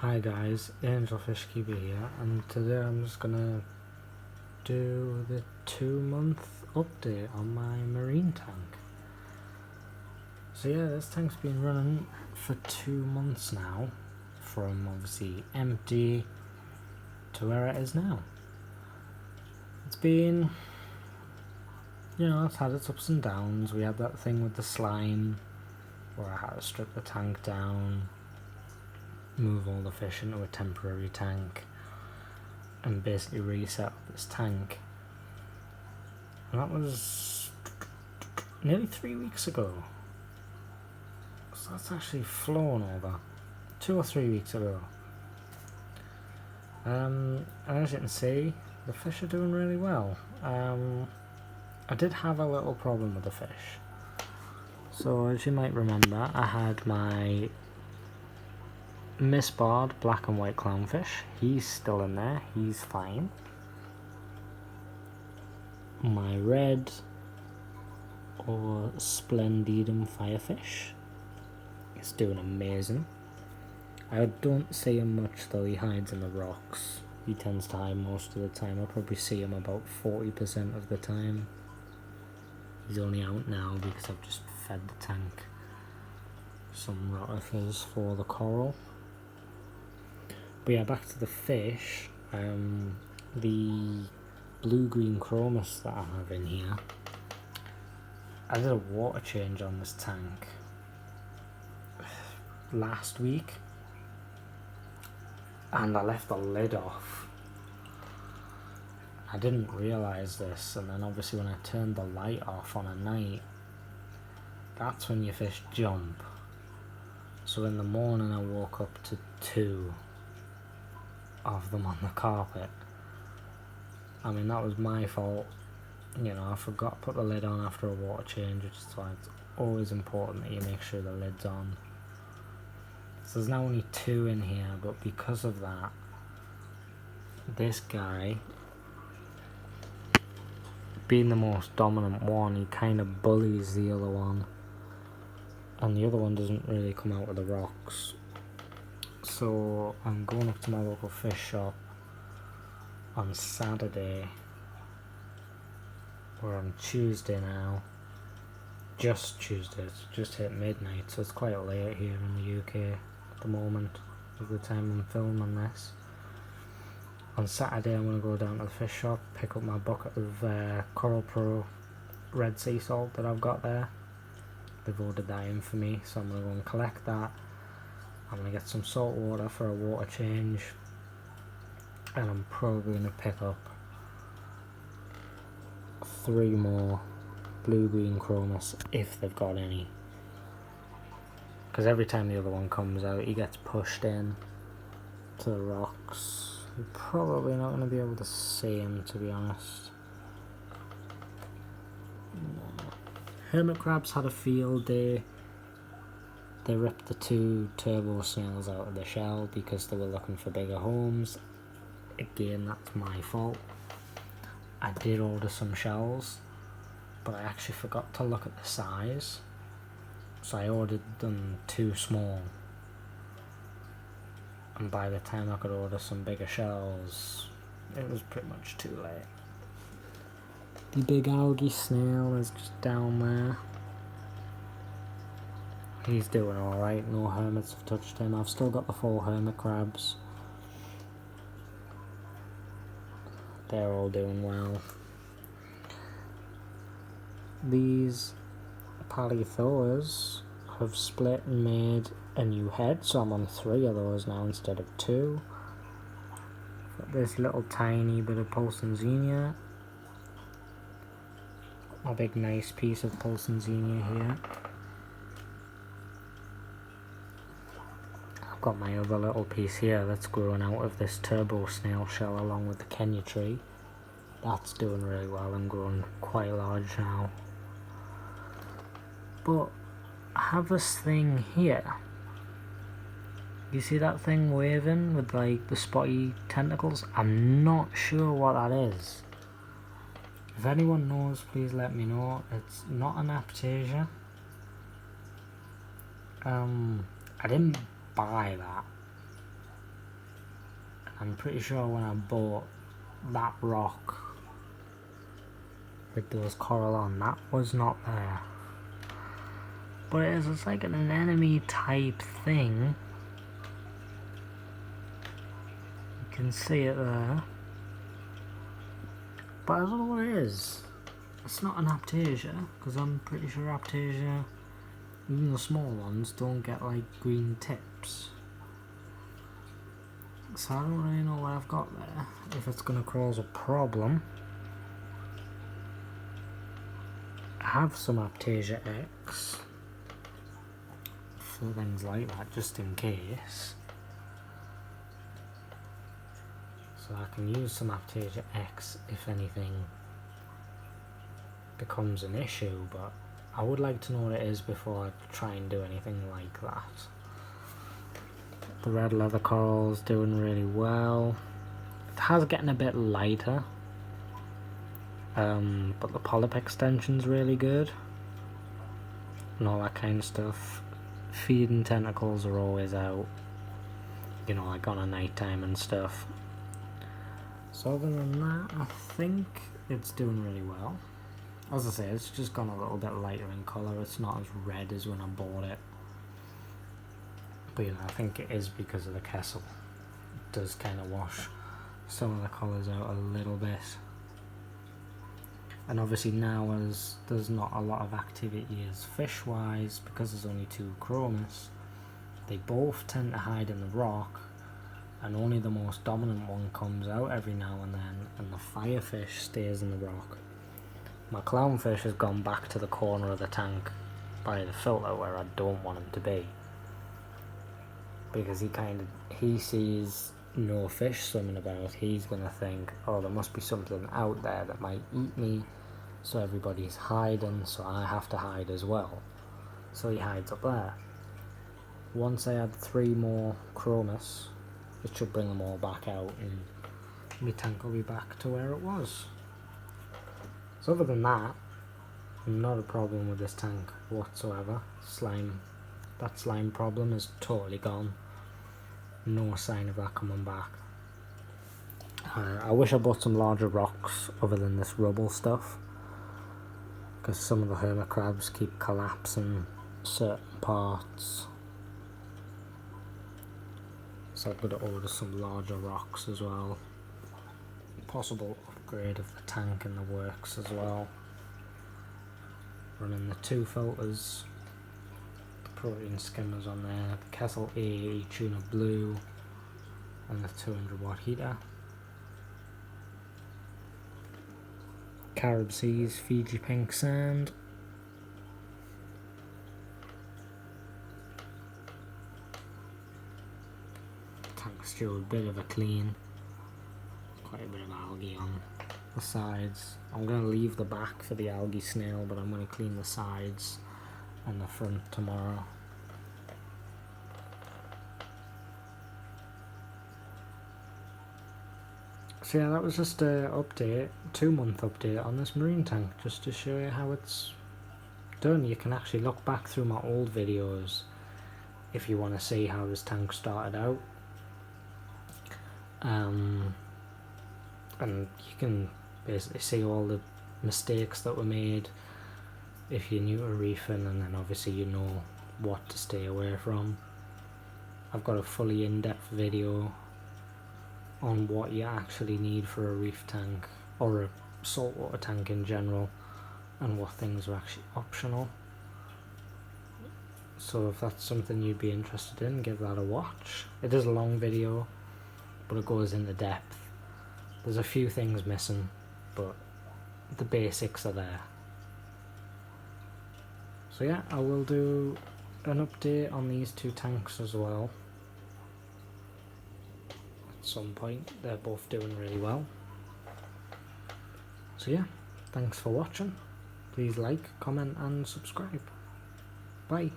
Hi guys, Angelfish Keeper here, and today I'm just gonna do the 2-month update on my marine tank. So yeah, this tank's been running for 2 months now, from obviously empty to where it is now. It's been, it's had its ups and downs. We had that thing with the slime, where I had to strip the tank down, move all the fish into a temporary tank, and basically reset up this tank. And that was nearly 3 weeks ago. So that's actually flown over 2 or 3 weeks ago. And as you can see, the fish are doing really well. I did have a little problem with the fish. So as you might remember, I had my misbarred black and white clownfish. He's still in there, he's fine. My red or splendidum firefish is doing amazing. I don't see him much though, he hides in the rocks. He tends to hide most of the time. I probably see him about 40% of the time. He's only out now because I've just fed the tank some rotifers for the coral. But yeah, back to the fish. The blue-green chromis that I have in here, I did a water change on this tank last week, and I left the lid off. I didn't realise this, and then obviously when I turned the light off on a night, that's when your fish jump. So in the morning I woke up to 2 of them on the carpet. I mean, that was my fault. I forgot to put the lid on after a water change, which is why it's always important that you make sure the lid's on. So there's now only 2 in here, but because of that, this guy, being the most dominant one, he kind of bullies the other one, and the other one doesn't really come out of the rocks. So I'm going up to my local fish shop on Saturday, or on Tuesday now, just Tuesday, it's just hit midnight, so it's quite late here in the UK at the moment of the time I'm filming this. On Saturday I'm going to go down to the fish shop, pick up my bucket of Coral Pro red sea salt that I've got there. They've ordered that in for me, so I'm going to go and collect that. I'm going to get some salt water for a water change, and I'm probably going to pick up 3 more blue-green chromis if they've got any. Because every time the other one comes out, he gets pushed in to the rocks. You're probably not going to be able to see him, to be honest. No. Hermit crabs had a field day. They ripped the 2 turbo snails out of the shell because they were looking for bigger homes. Again, that's my fault. I did order some shells, but I actually forgot to look at the size. So I ordered them too small. And by the time I could order some bigger shells, it was pretty much too late. The big algae snail is just down there. He's doing alright, no hermits have touched him. I've still got the 4 hermit crabs. They're all doing well. These Paleothoas have split and made a new head, so I'm on 3 of those now instead of 2. Got this little tiny bit of Paulson Xenia. A big nice piece of Paulson Xenia here. I've got my other little piece here that's growing out of this turbo snail shell along with the Kenya tree. That's doing really well and growing quite large now. But I have this thing here. You see that thing waving with like the spotty tentacles? I'm not sure what that is. If anyone knows, please let me know. It's not an Aiptasia. I didn't buy that. I'm pretty sure when I bought that rock with those coral on, that was not there. But it's like an enemy type thing. You can see it there. But I don't know what it is. It's not an Aiptasia, because I'm pretty sure Aiptasia, even the small ones, don't get like green tips. So I don't really know what I've got there, if it's going to cause a problem. I have some Aiptasia X for things like that, just in case. So I can use some Aiptasia X if anything becomes an issue, but I would like to know what it is before I try and do anything like that. The red leather coral's doing really well. It has getting a bit lighter, but the polyp extension's really good and all that kind of stuff. Feeding tentacles are always out, you know, like on a night time and stuff. So other than that, I think it's doing really well. As I say, it's just gone a little bit lighter in colour. It's not as red as when I bought it. But you know, I think it is because of the Kessel. It does kind of wash some of the colours out a little bit. And obviously now, as there's not a lot of activity as fish wise, because there's only 2 chromis, they both tend to hide in the rock, and only the most dominant one comes out every now and then, and the firefish stays in the rock. My clownfish has gone back to the corner of the tank by the filter where I don't want him to be, because he sees no fish swimming about. He's gonna think, oh, there must be something out there that might eat me, so everybody's hiding, so I have to hide as well. So he hides up there. Once I add 3 more chromis, it should bring them all back out and my tank will be back to where it was. So other than that, not a problem with this tank whatsoever. That slime problem is totally gone. No sign of that coming back. I wish I bought some larger rocks other than this rubble stuff, because some of the hermit crabs keep collapsing certain parts. So I've got to order some larger rocks as well. Possible upgrade of the tank in the works as well. Running the 2 filters, the protein skimmers on there, the Kessel A Tuna Blue, and the 200 watt heater. Carib Seas Fiji Pink Sand. Tank's due a bit of a clean. Quite a bit of algae on the sides. I'm going to leave the back for the algae snail, but I'm going to clean the sides and the front tomorrow. So yeah, that was just a update, 2-month update on this marine tank, just to show you how it's done. You can actually look back through my old videos if you want to see how this tank started out. And you can basically see all the mistakes that were made if you're new to reefing, and then obviously you know what to stay away from. I've got a fully in-depth video on what you actually need for a reef tank, or a saltwater tank in general, and what things are actually optional. So if that's something you'd be interested in, give that a watch. It is a long video, but it goes into depth. There's a few things missing, but the basics are there. So yeah, I will do an update on these 2 tanks as well at some point. They're both doing really well. So yeah, thanks for watching. Please like, comment and subscribe. Bye.